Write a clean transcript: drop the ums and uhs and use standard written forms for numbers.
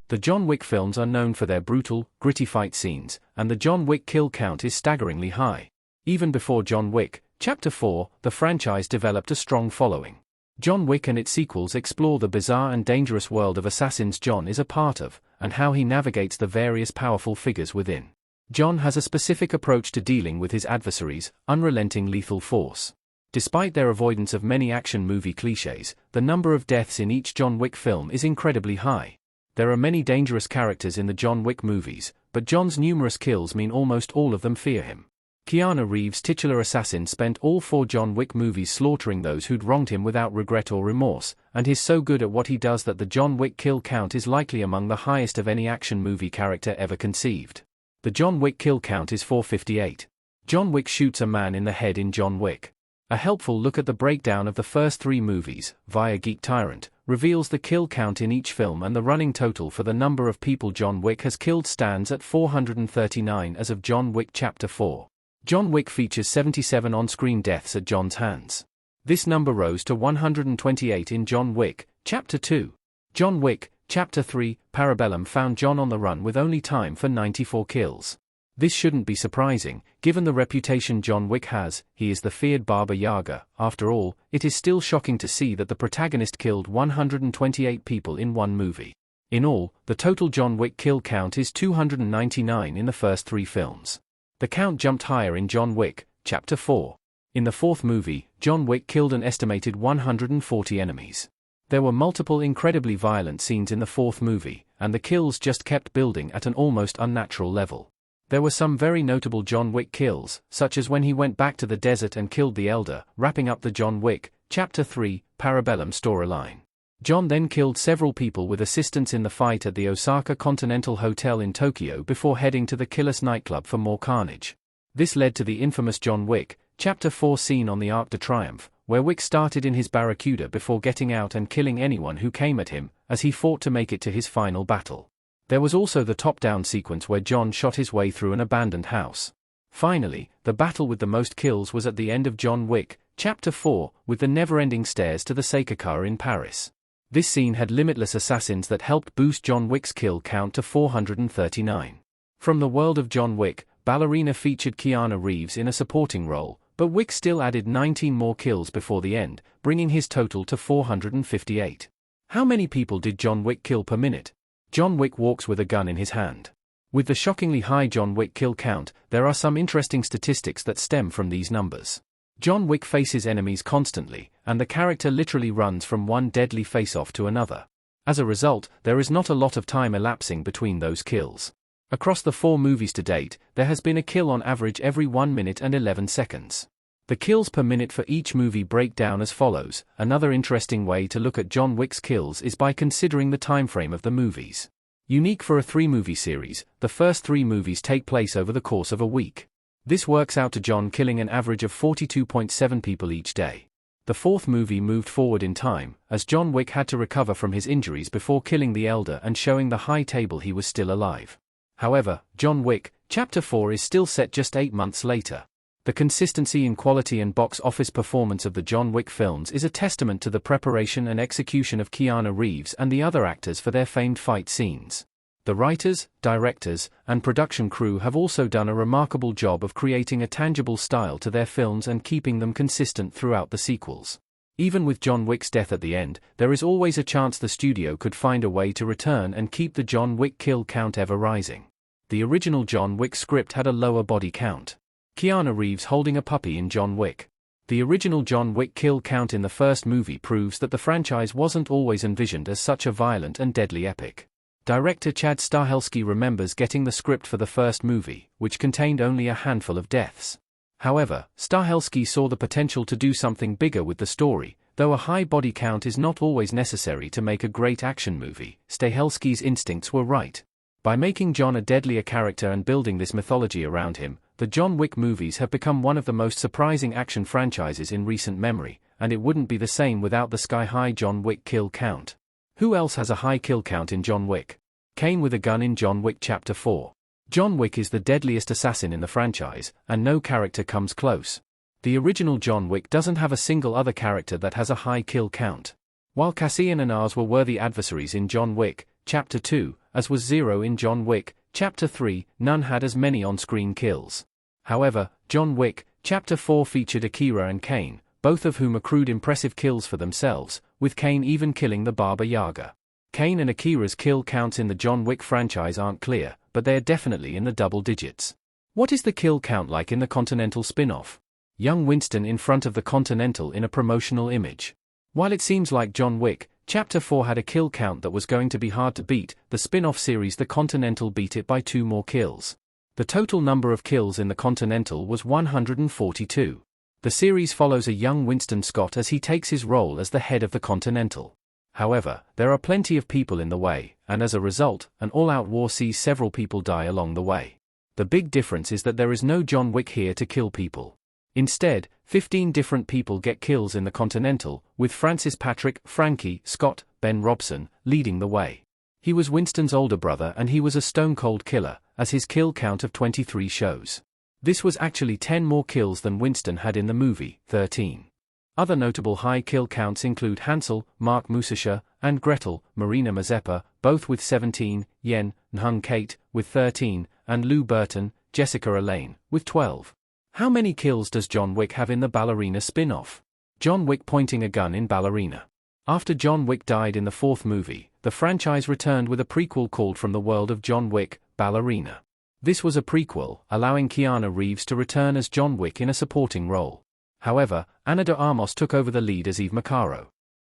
The John Wick films are known for their brutal, gritty fight scenes, and the John Wick kill count is staggeringly high. Even before John Wick, Chapter 4, the franchise developed a strong following. John Wick and its sequels explore the bizarre and dangerous world of assassins John is a part of, and how he navigates the various powerful figures within. John has a specific approach to dealing with his adversaries, unrelenting lethal force. Despite their avoidance of many action movie cliches, the number of deaths in each John Wick film is incredibly high. There are many dangerous characters in the John Wick movies, but John's numerous kills mean almost all of them fear him. Keanu Reeves' titular assassin spent all 4 John Wick movies slaughtering those who'd wronged him without regret or remorse, and he's so good at what he does that the John Wick kill count is likely among the highest of any action movie character ever conceived. The John Wick kill count is 458. John Wick shoots a man in the head in John Wick. A helpful look at the breakdown of the first 3 movies, via Geek Tyrant, reveals the kill count in each film, and the running total for the number of people John Wick has killed stands at 439 as of John Wick Chapter 4. John Wick features 77 on-screen deaths at John's hands. This number rose to 128 in John Wick, Chapter 2. John Wick, Chapter 3, Parabellum found John on the run with only time for 94 kills. This shouldn't be surprising, given the reputation John Wick has. He is the feared Baba Yaga. After all, it is still shocking to see that the protagonist killed 128 people in one movie. In all, the total John Wick kill count is 299 in the first 3 films. The count jumped higher in John Wick, Chapter 4. In the 4th movie, John Wick killed an estimated 140 enemies. There were multiple incredibly violent scenes in the 4th movie, and the kills just kept building at an almost unnatural level. There were some very notable John Wick kills, such as when he went back to the desert and killed the Elder, wrapping up the John Wick, Chapter 3, Parabellum storyline. John then killed several people with assistance in the fight at the Osaka Continental Hotel in Tokyo before heading to the Killer's nightclub for more carnage. This led to the infamous John Wick, Chapter 4 scene on the Arc de Triomphe, where Wick started in his Barracuda before getting out and killing anyone who came at him, as he fought to make it to his final battle. There was also the top-down sequence where John shot his way through an abandoned house. Finally, the battle with the most kills was at the end of John Wick, Chapter 4, with the never-ending stairs to the Sacre Car in Paris. This scene had limitless assassins that helped boost John Wick's kill count to 439. From the world of John Wick, Ballerina featured Keanu Reeves in a supporting role, but Wick still added 19 more kills before the end, bringing his total to 458. How many people did John Wick kill per minute? John Wick walks with a gun in his hand. With the shockingly high John Wick kill count, there are some interesting statistics that stem from these numbers. John Wick faces enemies constantly, and the character literally runs from one deadly face-off to another. As a result, there is not a lot of time elapsing between those kills. Across the 4 movies to date, there has been a kill on average every 1 minute and 11 seconds. The kills per minute for each movie break down as follows. Another interesting way to look at John Wick's kills is by considering the time frame of the movies. Unique for a 3-movie series, the first 3 movies take place over the course of a week. This works out to John killing an average of 42.7 people each day. The 4th movie moved forward in time, as John Wick had to recover from his injuries before killing the Elder and showing the high table he was still alive. However, John Wick, Chapter 4 is still set just 8 months later. The consistency in quality and box office performance of the John Wick films is a testament to the preparation and execution of Keanu Reeves and the other actors for their famed fight scenes. The writers, directors, and production crew have also done a remarkable job of creating a tangible style to their films and keeping them consistent throughout the sequels. Even with John Wick's death at the end, there is always a chance the studio could find a way to return and keep the John Wick kill count ever rising. The original John Wick script had a lower body count. Keanu Reeves holding a puppy in John Wick. The original John Wick kill count in the first movie proves that the franchise wasn't always envisioned as such a violent and deadly epic. Director Chad Stahelski remembers getting the script for the first movie, which contained only a handful of deaths. However, Stahelski saw the potential to do something bigger with the story. Though a high body count is not always necessary to make a great action movie, Stahelski's instincts were right. By making John a deadlier character and building this mythology around him, the John Wick movies have become one of the most surprising action franchises in recent memory, and it wouldn't be the same without the sky-high John Wick kill count. Who else has a high kill count in John Wick? Kane with a gun in John Wick Chapter 4. John Wick is the deadliest assassin in the franchise, and no character comes close. The original John Wick doesn't have a single other character that has a high kill count. While Cassian and Ars were worthy adversaries in John Wick, Chapter 2, as was 0 in John Wick, Chapter 3, none had as many on-screen kills. However, John Wick, Chapter 4 featured Akira and Kane, both of whom accrued impressive kills for themselves, with Kane even killing the Baba Yaga. Kane and Akira's kill counts in the John Wick franchise aren't clear, but they are definitely in the double digits. What is the kill count like in the Continental spin-off? Young Winston in front of the Continental in a promotional image. While it seems like John Wick, Chapter 4 had a kill count that was going to be hard to beat, the spin-off series The Continental beat it by 2 more kills. The total number of kills in the Continental was 142. The series follows a young Winston Scott as he takes his role as the head of the Continental. However, there are plenty of people in the way, and as a result, an all-out war sees several people die along the way. The big difference is that there is no John Wick here to kill people. Instead, 15 different people get kills in the Continental, with Francis Patrick, Frankie, Scott, Ben Robson, leading the way. He was Winston's older brother and he was a stone-cold killer, as his kill count of 23 shows. This was actually 10 more kills than Winston had in the movie, 13. Other notable high kill counts include Hansel, Mark Musasha, and Gretel, Marina Mazeppa, both with 17, Yen Nhung Kate, with 13, and Lou Burton, Jessica Elaine, with 12. How many kills does John Wick have in the Ballerina spin-off? John Wick pointing a gun in Ballerina. After John Wick died in the 4th movie, the franchise returned with a prequel called From the World of John Wick, Ballerina. This was a prequel, allowing Keanu Reeves to return as John Wick in a supporting role. However, Ana de Armas took over the lead as Eve Macaro.